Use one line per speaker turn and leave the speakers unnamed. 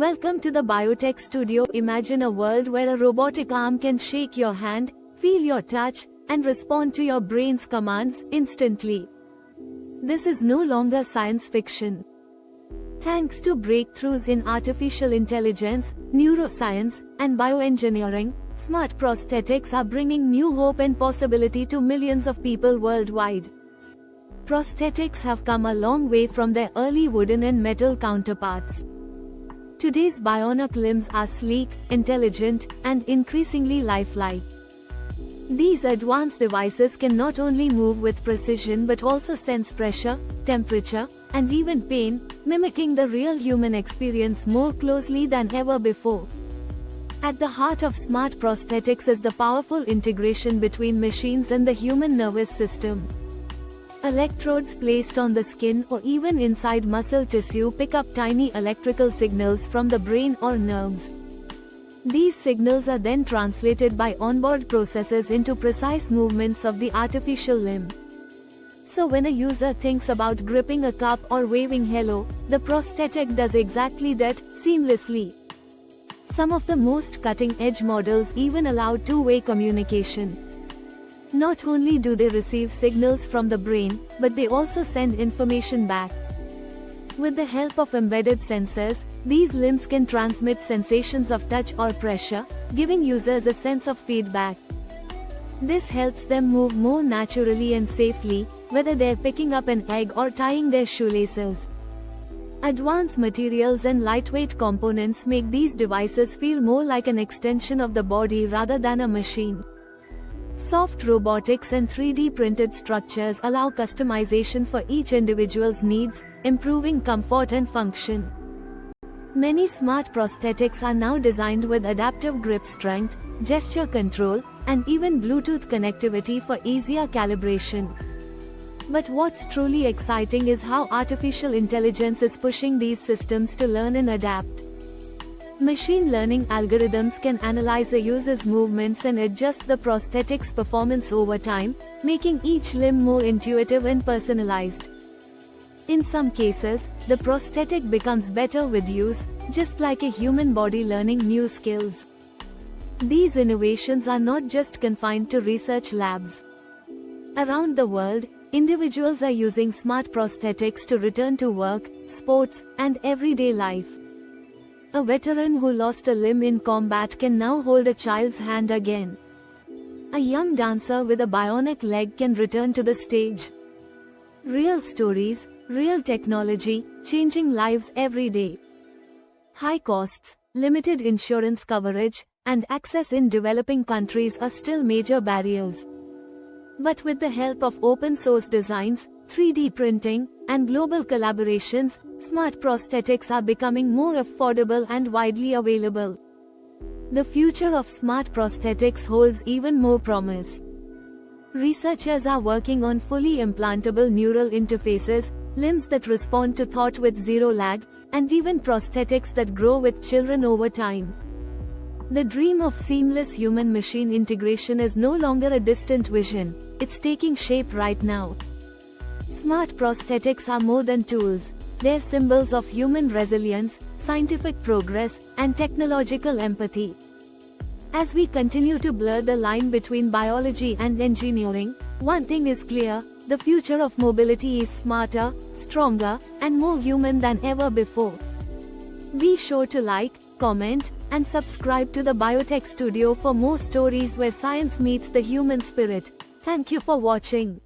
Welcome to the Biotech Studio. Imagine a world where a robotic arm can shake your hand, feel your touch, and respond to your brain's commands instantly. This is no longer science fiction. Thanks to breakthroughs in artificial intelligence, neuroscience, and bioengineering, smart prosthetics are bringing new hope and possibility to millions of people worldwide. Prosthetics have come a long way from their early wooden and metal counterparts. Today's bionic limbs are sleek, intelligent, and increasingly lifelike. These advanced devices can not only move with precision but also sense pressure, temperature, and even pain, mimicking the real human experience more closely than ever before. At the heart of smart prosthetics is the powerful integration between machines and the human nervous system. Electrodes placed on the skin or even inside muscle tissue pick up tiny electrical signals from the brain or nerves. These signals are then translated by onboard processors into precise movements of the artificial limb. So when a user thinks about gripping a cup or waving hello, the prosthetic does exactly that, seamlessly. Some of the most cutting-edge models even allow two-way communication. Not only do they receive signals from the brain, but they also send information back. With the help of embedded sensors, these limbs can transmit sensations of touch or pressure, giving users a sense of feedback. This helps them move more naturally and safely, whether they're picking up an egg or tying their shoelaces. Advanced materials and lightweight components make these devices feel more like an extension of the body rather than a machine. Soft robotics and 3D printed structures allow customization for each individual's needs, improving comfort and function. Many smart prosthetics are now designed with adaptive grip strength, gesture control, and even Bluetooth connectivity for easier calibration. But what's truly exciting is how artificial intelligence is pushing these systems to learn and adapt. Machine learning algorithms can analyze a user's movements and adjust the prosthetic's performance over time, making each limb more intuitive and personalized. In some cases, the prosthetic becomes better with use, just like a human body learning new skills. These innovations are not just confined to research labs. Around the world, individuals are using smart prosthetics to return to work, sports, and everyday life. A veteran who lost a limb in combat can now hold a child's hand again. A young dancer with a bionic leg can return to the stage. Real stories, real technology, changing lives every day. High costs, limited insurance coverage, and access in developing countries are still major barriers. But with the help of open-source designs, 3D printing, and global collaborations, smart prosthetics are becoming more affordable and widely available. The future of smart prosthetics holds even more promise. Researchers are working on fully implantable neural interfaces, limbs that respond to thought with zero lag, and even prosthetics that grow with children over time. The dream of seamless human-machine integration is no longer a distant vision, it's taking shape right now. Smart prosthetics are more than tools. They're symbols of human resilience, scientific progress, and technological empathy. As we continue to blur the line between biology and engineering, one thing is clear: the future of mobility is smarter, stronger, and more human than ever before. Be sure to like, comment, and subscribe to the Biotech Studio for more stories where science meets the human spirit. Thank you for watching.